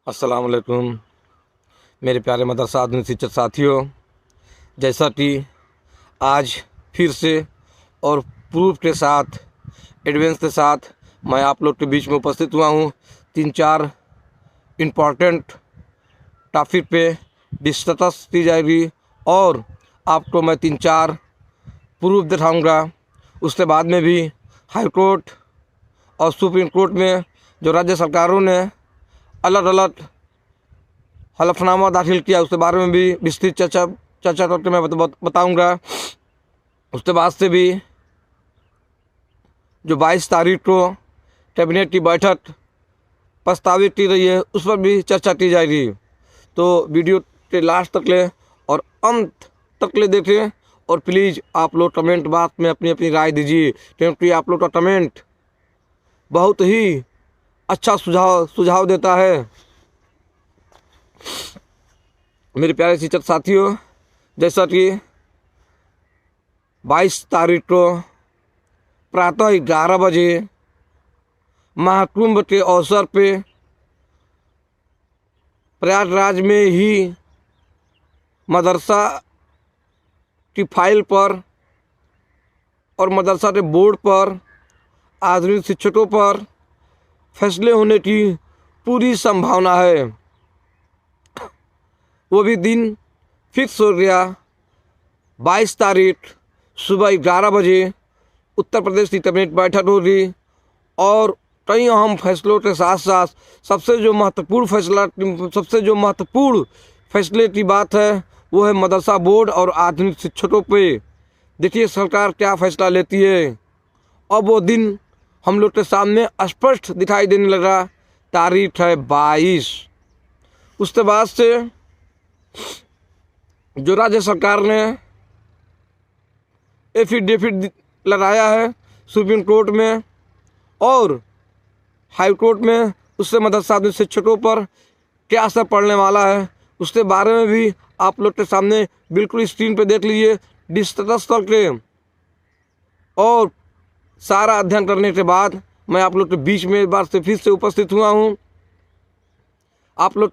अस्सलाम वालेकुम मेरे प्यारे मदरसा आधुनिक शिक्षक साथियों। जैसा कि आज फिर से और प्रूफ के साथ एडवांस के साथ मैं आप लोग के बीच में उपस्थित हुआ हूँ। 3-4 इम्पॉर्टेंट टॉपिक पे डिस्कस की जाएगी और आपको मैं 3-4 प्रूफ दिखाऊंगा। उसके बाद में भी हाई कोर्ट और सुप्रीम कोर्ट में जो राज्य सरकारों ने अलग अलग हलफनामा दाखिल किया उसके बारे में भी विस्तृत चर्चा करके मैं बताऊंगा। उसके बाद से भी जो 22 तारीख को कैबिनेट की बैठक प्रस्तावित की गई है उस पर भी चर्चा की जाएगी। तो वीडियो के लास्ट तक ले और अंत तक ले देखें और प्लीज़ आप लोग कमेंट बॉक्स में अपनी अपनी राय दीजिए, क्योंकि आप लोग का कमेंट बहुत ही अच्छा सुझाव देता है। मेरे प्यारे शिक्षक साथियों, जैसा कि 22 तारीख को प्रातः 11 बजे महाकुंभ के अवसर पे प्रयागराज में ही मदरसा की फाइल पर और मदरसा के बोर्ड पर आधुनिक शिक्षकों पर फैसले होने की पूरी संभावना है। वो भी दिन फिक्स हो गया। 22 तारीख सुबह 11 बजे उत्तर प्रदेश की कैबिनेट बैठक होगी और कई अहम फैसलों के साथ साथ सबसे जो महत्वपूर्ण फैसले की बात है वो है मदरसा बोर्ड और आधुनिक शिक्षकों पे। देखिए सरकार क्या फैसला लेती है। अब वो दिन हम लोग के सामने स्पष्ट दिखाई देने लगा। तारीख है 22। उसके बाद से जो राज्य सरकार ने एफिडेविट लगाया है सुप्रीम कोर्ट में और हाई कोर्ट में, उससे मदरसा शिक्षकों पर क्या असर पड़ने वाला है उसके बारे में भी आप लोग के सामने बिल्कुल स्क्रीन पे देख लीजिए। डिस्कस करके और सारा अध्ययन करने के बाद मैं आप लोग के बीच में एक बार से फिर से उपस्थित हुआ हूँ। आप लोग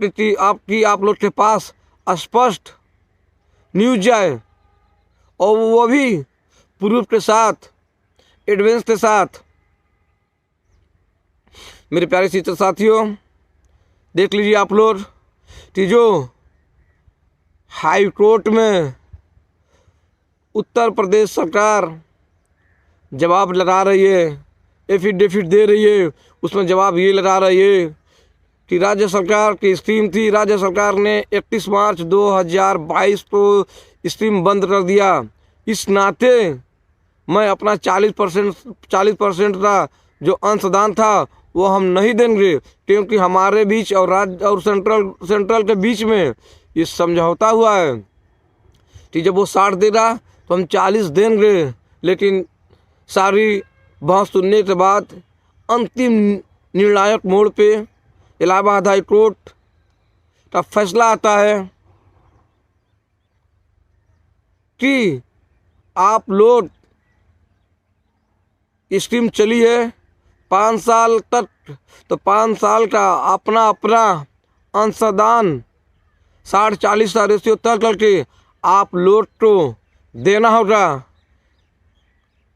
के पास स्पष्ट न्यूज जाए और वो भी प्रूफ के साथ, एडवांस के साथ। मेरे प्यारे शिक्षक साथियों, देख लीजिए आप लोग कि जो हाई कोर्ट में उत्तर प्रदेश सरकार जवाब लगा रही है, एफिडेविट दे रही है, उसमें जवाब ये लगा रही है कि राज्य सरकार की स्कीम थी, राज्य सरकार ने 31 मार्च 2022 को स्कीम बंद कर दिया। इस नाते मैं अपना 40% का जो अंशदान था वो हम नहीं देंगे, क्योंकि हमारे बीच और राज्य और सेंट्रल के बीच में ये समझौता हुआ है कि जब वो 60 देगा तो हम 40 देंगे। लेकिन सारी बहस सुनने के बाद अंतिम निर्णायक मोड़ पे इलाहाबाद हाई कोर्ट का फैसला आता है कि आप लोग स्कीम चली है 5 साल तक, तो 5 साल का अपना अंशदान 60-40 का रेशियो तय करके आप लोग को देना होगा।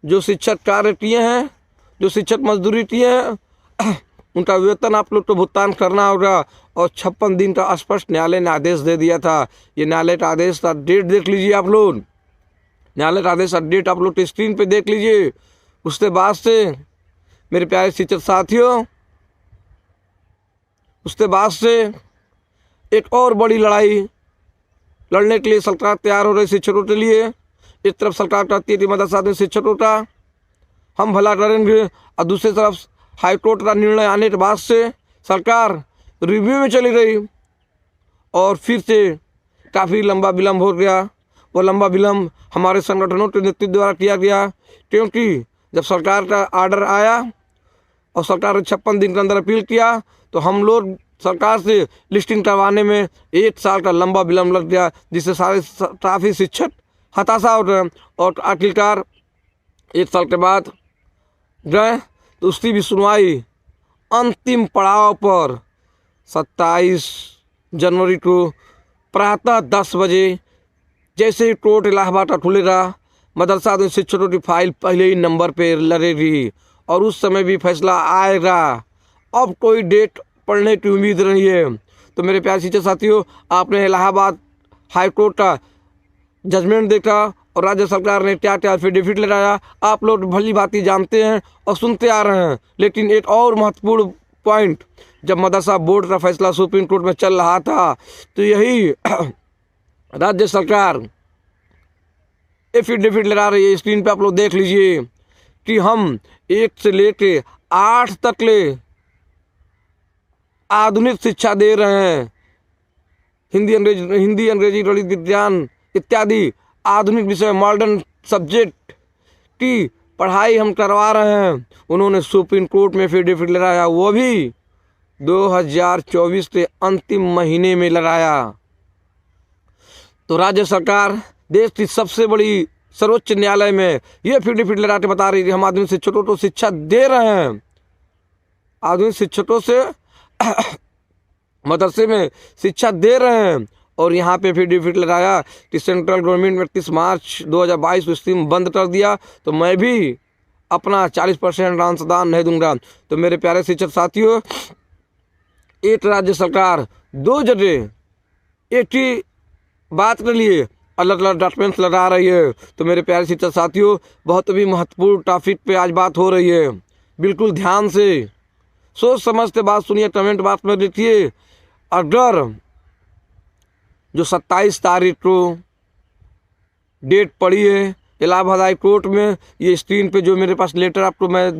जो शिक्षक कार्य किए हैं, जो शिक्षक मजदूरी किए हैं, उनका वेतन आप लोग को भुगतान करना होगा। और 56 दिन का स्पष्ट न्यायालय ने आदेश दे दिया था। ये न्यायालय का आदेश का डेट देख लीजिए आप लोग, न्यायालय का आदेश का डेट आप लोग स्क्रीन पे देख लीजिए। उसके बाद से मेरे प्यारे शिक्षक साथियों, उसके बाद से एक और बड़ी लड़ाई लड़ने के लिए सरकार तैयार हो रही शिक्षकों के लिए। एक तरफ सरकार कहती है कि मदरसा में शिक्षकों का हम भला करेंगे और दूसरी तरफ हाई कोर्ट का निर्णय आने के बाद से सरकार रिव्यू में चली गई और फिर से काफ़ी लंबा विलम्ब हो गया। वो लंबा विलम्ब हमारे संगठनों के नेतृत्व द्वारा किया गया, क्योंकि जब सरकार का आर्डर आया और सरकार ने 56 दिन के अंदर अपील किया तो हम लोग सरकार से लिस्टिंग करवाने में 1 साल का लंबा विलम्ब लग गया, जिससे सारे काफ़ी शिक्षक हताशा हो गए। और आखिरकार 1 साल के बाद गए तो उसकी भी सुनवाई अंतिम पड़ाव पर 27 जनवरी को प्रातः 10 बजे जैसे ही कोर्ट इलाहाबाद का खुलेगा, मदरसा शिक्षकों की फाइल पहले ही नंबर पे लड़ेगी और उस समय भी फैसला आएगा। अब कोई डेट पढ़ने की उम्मीद नहीं है। तो मेरे प्यारे शिक्षक साथियों, आपने इलाहाबाद हाई कोर्ट का जजमेंट देखा और राज्य सरकार ने क्या क्या एफिडेविट लगाया, आप लोग भली भांति जानते हैं और सुनते आ रहे हैं। लेकिन एक और महत्वपूर्ण पॉइंट, जब मदरसा बोर्ड का फैसला सुप्रीम कोर्ट में चल रहा था तो यही राज्य सरकार एफिडेविट लगा रही है। स्क्रीन पे आप लोग देख लीजिए कि हम 1 से लेके 8 तक ले आधुनिक शिक्षा दे रहे हैं। हिंदी अंग्रेजी गणित विज्ञान इत्यादि आधुनिक विषय मॉडर्न सब्जेक्ट की पढ़ाई हम करवा रहे हैं। उन्होंने सुप्रीम कोर्ट में एफिडेविट लगाया, वो भी 2024 के अंतिम महीने में लगाया। तो राज्य सरकार देश की सबसे बड़ी सर्वोच्च न्यायालय में ये एफिडेविट लगा के बता रही है कि हम आधुनिक शिक्षकों को शिक्षा दे रहे हैं। आधुनिक शिक्षकों से मदरसे में शिक्षा दे रहे हैं। और यहाँ पे एफिडेविट लगाया कि सेंट्रल गवर्नमेंट में 31 मार्च 2022 को स्कीम बंद कर दिया, तो मैं भी अपना 40% अंशदान नहीं दूंगा। तो मेरे प्यारे शिक्षक साथियों, एक राज्य सरकार 2 जगह एक ही बात के लिए अलग अलग डॉक्यूमेंट्स लगा रही है। तो मेरे प्यारे शिक्षक साथियों, बहुत भी महत्वपूर्ण टॉपिक पे आज बात हो रही है। बिल्कुल ध्यान से सोच समझ के बात सुनिए, कमेंट बात में लिखिए। अगर जो 27 तारीख को डेट पड़ी है इलाहाबाद हाई कोर्ट में, ये स्क्रीन पे जो मेरे पास लेटर आपको मैं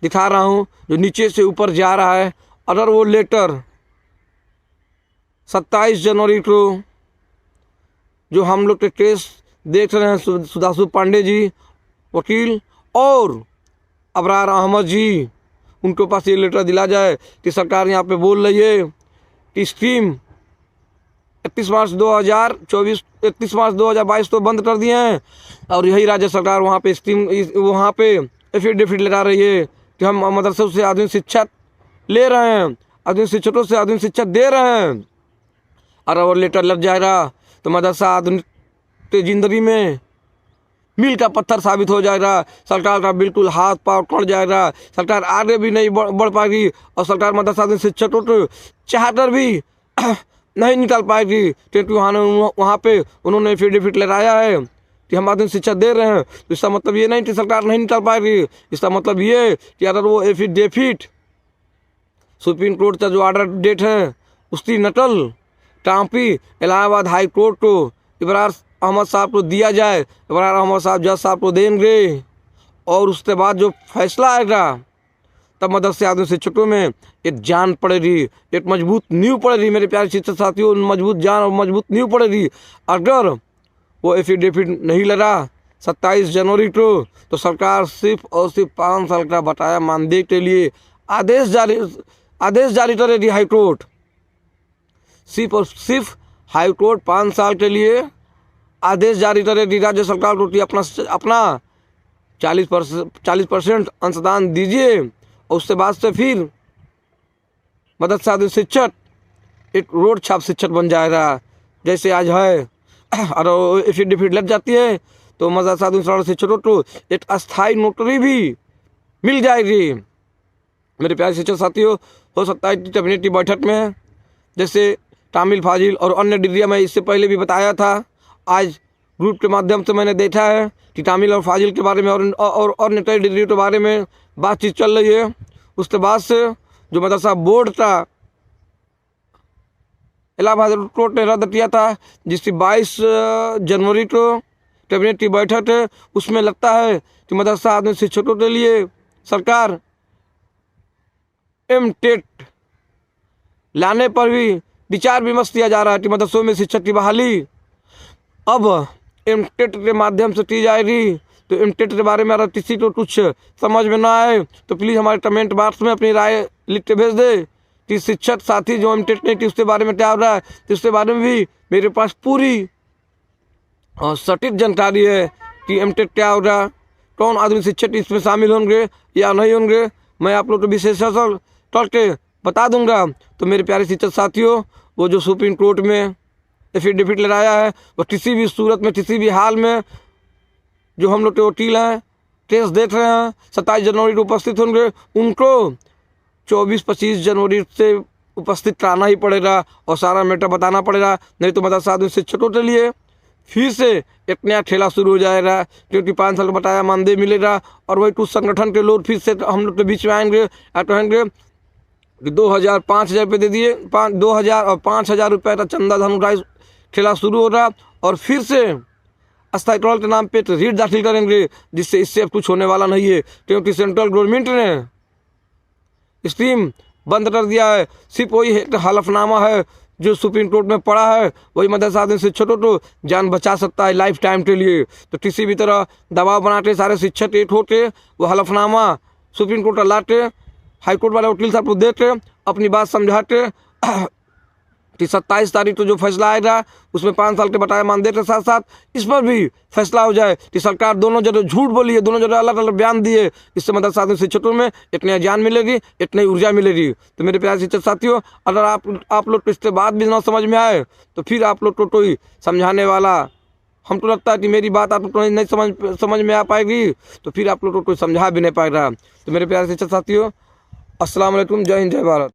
दिखा रहा हूँ, जो नीचे से ऊपर जा रहा है, अगर वो लेटर 27 जनवरी को जो हम लोग के केस देख रहे हैं, सुधांशु पांडे जी वकील और अबरार अहमद जी, उनके पास ये लेटर दिला जाए कि सरकार यहाँ पे बोल रही है कि स्कीम 31 मार्च 2022 तो बंद कर दिए हैं, और यही राज्य सरकार वहाँ पे स्कीम वहाँ पे एफिडेविट लगा रही है कि हम मदरसों से आधुनिक शिक्षा ले रहे हैं, आधुनिक शिक्षकों से आधुनिक शिक्षा दे रहे हैं। और अगर लेटर लग जाएगा तो मदरसा आधुनिक जिंदगी में मील का पत्थर साबित हो जाएगा। सरकार का बिल्कुल हाथ पांव टूट जाएगा, सरकार आगे भी नहीं बढ़ पाएगी और सरकार मदरसा शिक्षकों को चाहकर भी नहीं निकाल पाएगी, क्योंकि वहाँ पे उन्होंने एफिडेविट लगाया है कि हम आधुनिक शिक्षा दे रहे हैं। तो इसका मतलब ये नहीं कि सरकार नहीं निकाल पाएगी, इसका मतलब ये कि अगर वो एफिडेविट सुप्रीम कोर्ट का जो ऑर्डर डेट है उसकी नकल कॉपी इलाहाबाद हाई कोर्ट को इब्रार अहमद साहब को दिया जाए, इब्रार अहमद साहब जज साहब को देंगे और उसके बाद जो फैसला आएगा तब मदरसे आधुनिक शिक्षकों में एक जान पड़ेगी, एक मजबूत नींव पड़ेगी। मेरे प्यारे शिक्षक साथियों, मजबूत जान और मजबूत नींव पड़ेगी। अगर वो एफिडेविट नहीं लगा 27 जनवरी को, तो सरकार सिर्फ और सिर्फ 5 साल का बकाया मानदेय के लिए आदेश जारी करेगी। हाई कोर्ट सिर्फ और सिर्फ हाई कोर्ट 5 साल के लिए आदेश जारी करेगी राज्य सरकार को कि अपना 40% अंशदान दीजिए, और उसके बाद से फिर मदरसा आधुनिक शिक्षक एक रोड छाप शिक्षक बन जाएगा जैसे आज है। और एफिडेविट लग जाती है तो मदरसा आधुनिक शिक्षकों को एक अस्थायी नौकरी भी मिल जाएगी। मेरे प्यारे शिक्षक साथियों, हो सकता है कि कैबिनेट की बैठक में जैसे तामिल फाजिल और अन्य डिग्रियाँ मैं इससे पहले भी बताया था, आज ग्रुप के माध्यम से मैंने देखा है कि तामिल और फाजिल के बारे में और अन्य कई डिग्री के बारे में बातचीत चल रही है। उसके बाद से जो मदरसा बोर्ड का इलाहाबाद कोर्ट ने रद्द किया था, जिसकी 22 जनवरी को कैबिनेट की बैठक है, उसमें लगता है कि मदरसा आधुनिक शिक्षकों के लिए सरकार एमटेट लाने पर भी विचार विमर्श किया जा रहा है कि मदरसों में शिक्षक की बहाली अब एमटेट के माध्यम से की जाएगी। तो एमटेट के बारे में अगर किसी को कुछ समझ में ना आए तो प्लीज़ हमारे कमेंट बॉक्स में अपनी राय लिख के भेज दे कि शिक्षक साथी जो एमटेट नहीं की उसके बारे में क्या हो रहा है। तो उसके बारे में भी मेरे पास पूरी सटीक जानकारी है कि एमटेट क्या होगा, कौन आधुनिक शिक्षक इसमें शामिल होंगे या नहीं होंगे। मैं आप लोग को विशेषज्ञ करके बता दूंगा। तो मेरे प्यारे शिक्षक साथियों, वो जो सुप्रीम कोर्ट में एफिडेविट लगाया है, वो किसी भी सूरत में, किसी भी हाल में जो हम लोग के वकील हैं केस देख रहे हैं 27 जनवरी को उपस्थित होंगे, उनको 24-25 जनवरी से उपस्थित कराना ही पड़ेगा और सारा मैटर बताना पड़ेगा। नहीं तो मदरसा आदमी शिक्षकों के लिए फिर से एक नया ठेला शुरू हो जाएगा, क्योंकि 5 साल का बटाया मानदेय मिलेगा और वही कुछ संगठन के लोग फिर से हम लोग के बीच में आएंगे और कहेंगे कि 2000 5,000 रुपये दे दिए, 2000 और 5,000 रुपये का चंदा धन उठाई ठेला शुरू हो रहा और फिर से अस्थायी ट्रॉल के नाम पे रीट दाखिल करेंगे, जिससे इससे अब कुछ होने वाला नहीं है, क्योंकि सेंट्रल गवर्नमेंट ने स्कीम बंद कर दिया है। सिर्फ वही एक हलफनामा है जो सुप्रीम कोर्ट में पड़ा है, वही मदरसा आदमी शिक्षकों को जान बचा सकता है लाइफ टाइम के लिए। तो किसी भी तरह दबाव बनाते सारे शिक्षक एक होते, वो हलफनामा सुप्रीम कोर्ट लाते, हाईकोर्ट वाले वकील साहब को देते, अपनी बात समझाते कि 27 तारीख को जो फैसला आएगा उसमें 5 साल के बटाया मानदेय के साथ साथ इस पर भी फैसला हो जाए कि सरकार दोनों जगह झूठ बोली है, दोनों जगह अलग अलग बयान दिए। इससे मदरसा आदमी शिक्षकों में एक नया ज्ञान मिलेगी, एक नई ऊर्जा मिलेगी। तो मेरे प्यारे शिक्षक साथियों, अगर आप लोग को इसके बाद भी ना समझ में आए तो फिर आप लोग को कोई समझाने वाला, हमको लगता है कि मेरी बात आप लोग को नहीं समझ में आ पाएगी तो फिर आप लोग को कोई समझा भी नहीं पाएगा। तो मेरे प्यारे शिक्षक साथियों, अस्सलाम वालेकुम, जय हिंद, जय भारत।